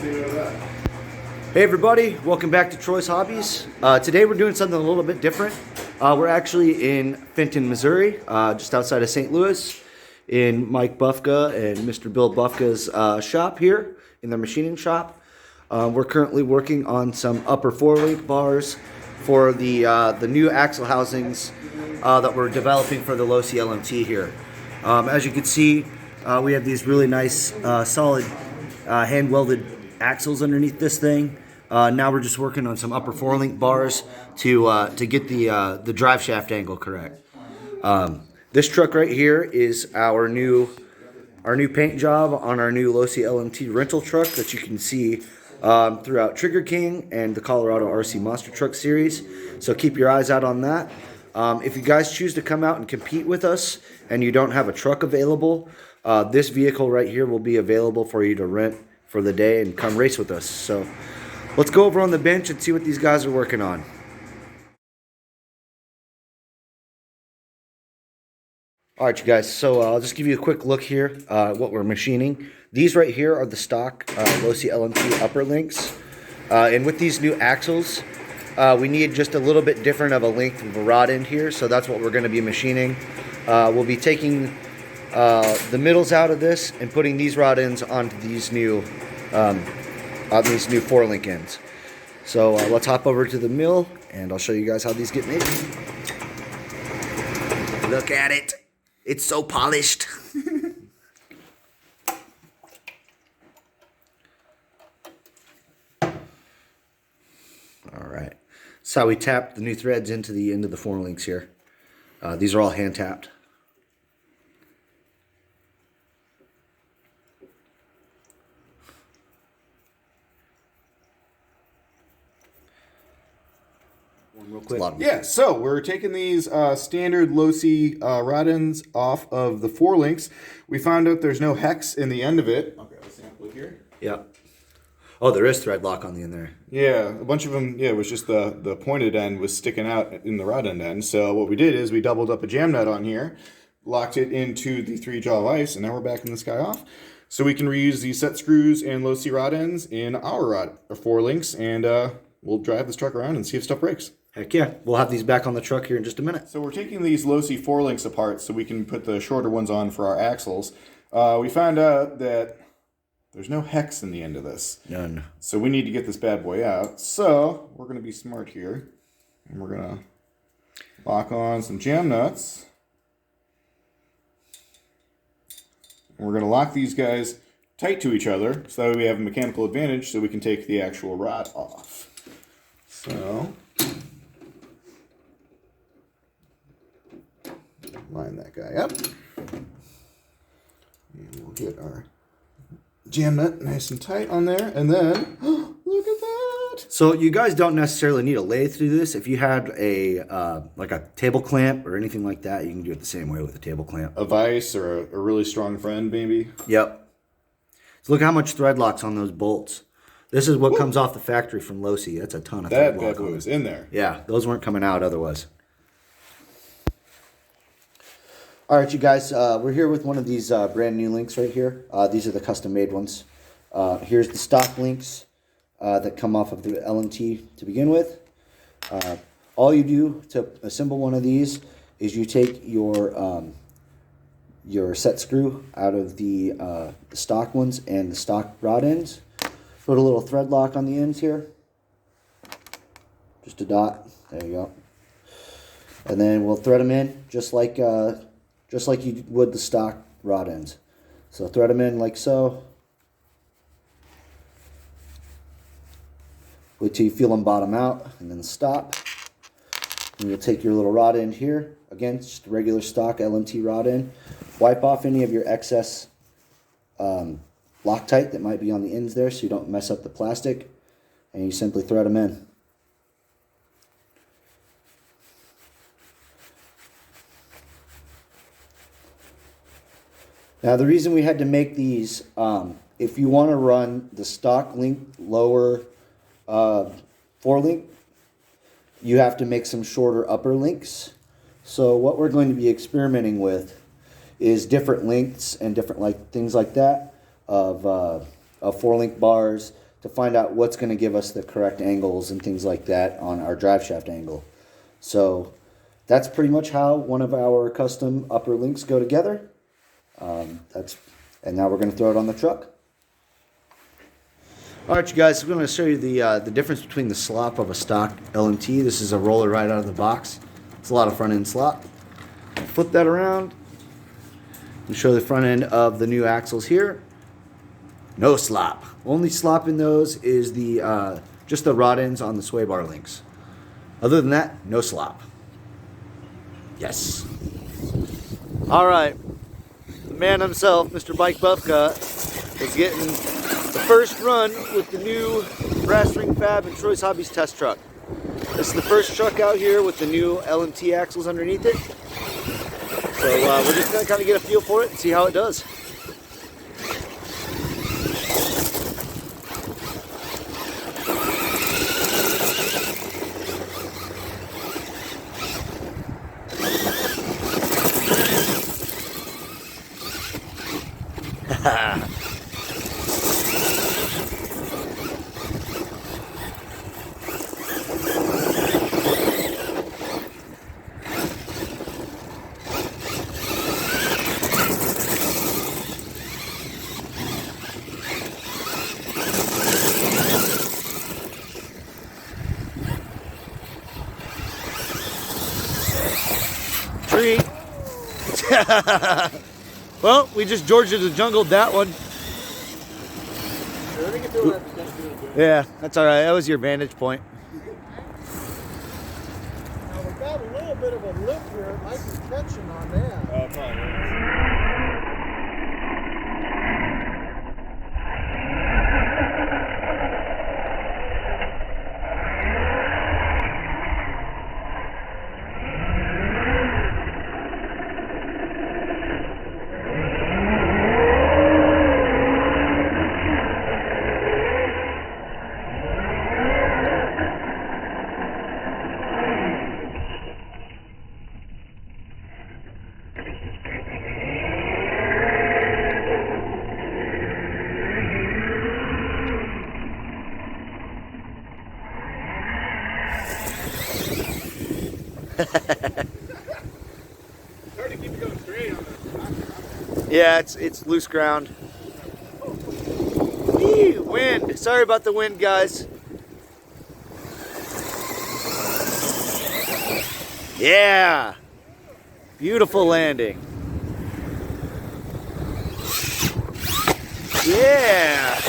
Hey everybody, welcome back to Holmes Hobbies. Today we're doing something a little bit different. We're actually in Fenton, Missouri, just outside of St. Louis, in Mike Bufka and Mr. Bill Bufka's shop here, in their machining shop. We're currently working on some upper four-link bars for the new axle housings that we're developing for the Losi LMT here. As you can see, we have these really nice, solid, hand-welded axles underneath this thing. Now we're just working on some upper four-link bars to get the drive shaft angle correct. This truck right here is our new paint job on our new Losi LMT rental truck that you can see throughout Trigger King and the Colorado RC Monster Truck series. So keep your eyes out on that. If you guys choose to come out and compete with us and you don't have a truck available, this vehicle right here will be available for you to rent for the day and come race with us. So let's go over on the bench and see what these guys are working on. All right, you guys, so I'll just give you a quick look here at what we're machining. These right here are the stock Losi LMT upper links. And with these new axles, we need just a little bit different of a length of a rod end here, so that's what we're going to be machining. We'll be taking the middles out of this and putting these rod ends onto these new four-link ends. So let's hop over to the mill and I'll show you guys how these get made. Look at it. It's so polished. All right. That's how we tap the new threads into the end of the four links here. These are all hand tapped. Real quick. Yeah, so we're taking these standard Losi rod ends off of the four links. We found out there's no hex in the end of it. Okay, let's sample it here. Yeah. Oh, there is thread lock on the end there. Yeah, a bunch of them, yeah, it was just the pointed end was sticking out in the rod end. So what we did is we doubled up a jam nut on here, locked it into the 3-jaw vise, and now we're backing this guy off. So we can reuse these set screws and Losi rod ends in our four links, and we'll drive this truck around and see if stuff breaks. Heck yeah. We'll have these back on the truck here in just a minute. So we're taking these Losi four links apart so we can put the shorter ones on for our axles. We found out that there's no hex in the end of this. None. So we need to get this bad boy out. So we're going to be smart here. And we're going to lock on some jam nuts. And we're going to lock these guys tight to each other so that way we have a mechanical advantage so we can take the actual rod off. So line that guy up. And we'll get our jam nut nice and tight on there. And then, look at that. So you guys don't necessarily need a lathe to do this. If you had a like a table clamp or anything like that, you can do it the same way with a table clamp. A vise or a really strong friend, maybe. Yep. So look how much thread lock's on those bolts. This is what comes off the factory from Losi. That's a ton of thread lock. That was in there. Yeah, those weren't coming out otherwise. All right, you guys, we're here with one of these brand new links right here. These are the custom made ones. Here's the stock links that come off of the LMT to begin with. All you do to assemble one of these is you take your set screw out of the stock ones and the stock rod ends. Put a little thread lock on the ends here. Just a dot. There you go. And then we'll thread them in just like you would the stock rod ends. So thread them in like so. Wait till you feel them bottom out and then stop. And you'll take your little rod end here. Again, just a regular stock LMT rod end. Wipe off any of your excess Loctite that might be on the ends there so you don't mess up the plastic. And you simply thread them in. Now the reason we had to make these, if you want to run the stock link lower four link, you have to make some shorter upper links. So what we're going to be experimenting with is different lengths and different things like that of four link bars to find out what's going to give us the correct angles and things like that on our drive shaft angle. So that's pretty much how one of our custom upper links go together. And now we're going to throw it on the truck. All right, you guys, we're going to show you the difference between the slop of a stock LMT. This is a roller right out of the box. It's a lot of front end slop. Flip that around and show the front end of the new axles here. No slop. Only slop in those is the just the rod ends on the sway bar links. Other than that, no slop. Yes. All right. The man himself, Mr. Mike Bufka, is getting the first run with the new Brass Ring Fab and Troy's Hobbies test truck. This is the first truck out here with the new LMT axles underneath it. So we're just going to kind of get a feel for it and see how it does. Tree. Well, we just Georgia the jungled that one. Yeah, that's all right. That was your vantage point. Now we got a little bit of a lip here. It might be catching on that. Fine. It's hard to keep it going straight on the Yeah, it's loose ground. Eee, wind. Sorry about the wind, guys. Yeah. Beautiful landing. Yeah.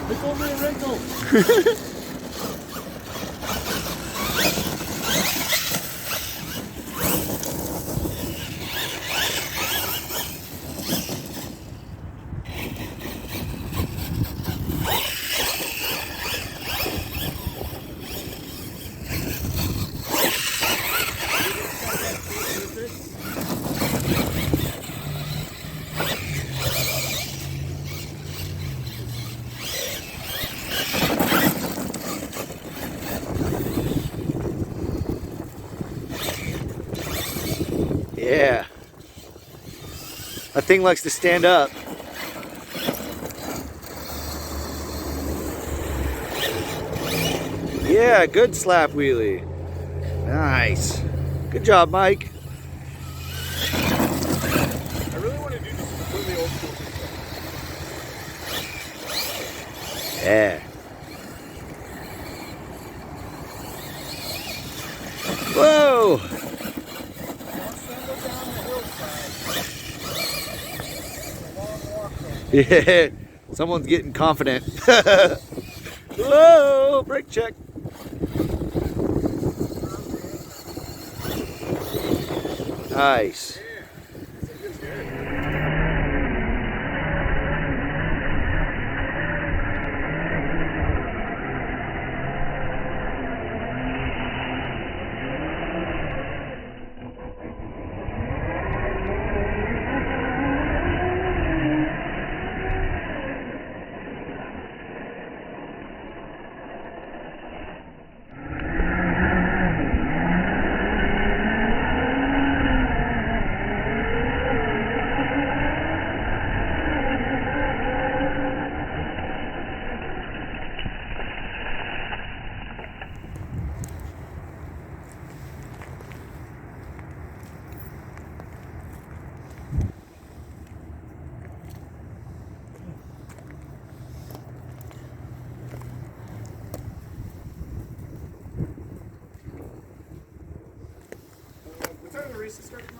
Look over the wrinkle. Yeah. That thing likes to stand up. Yeah, good slap wheelie. Nice. Good job, Mike. I really want to do this completely old school. Yeah. Whoa! Yeah, someone's getting confident. Whoa, brake check. Nice. braces start coming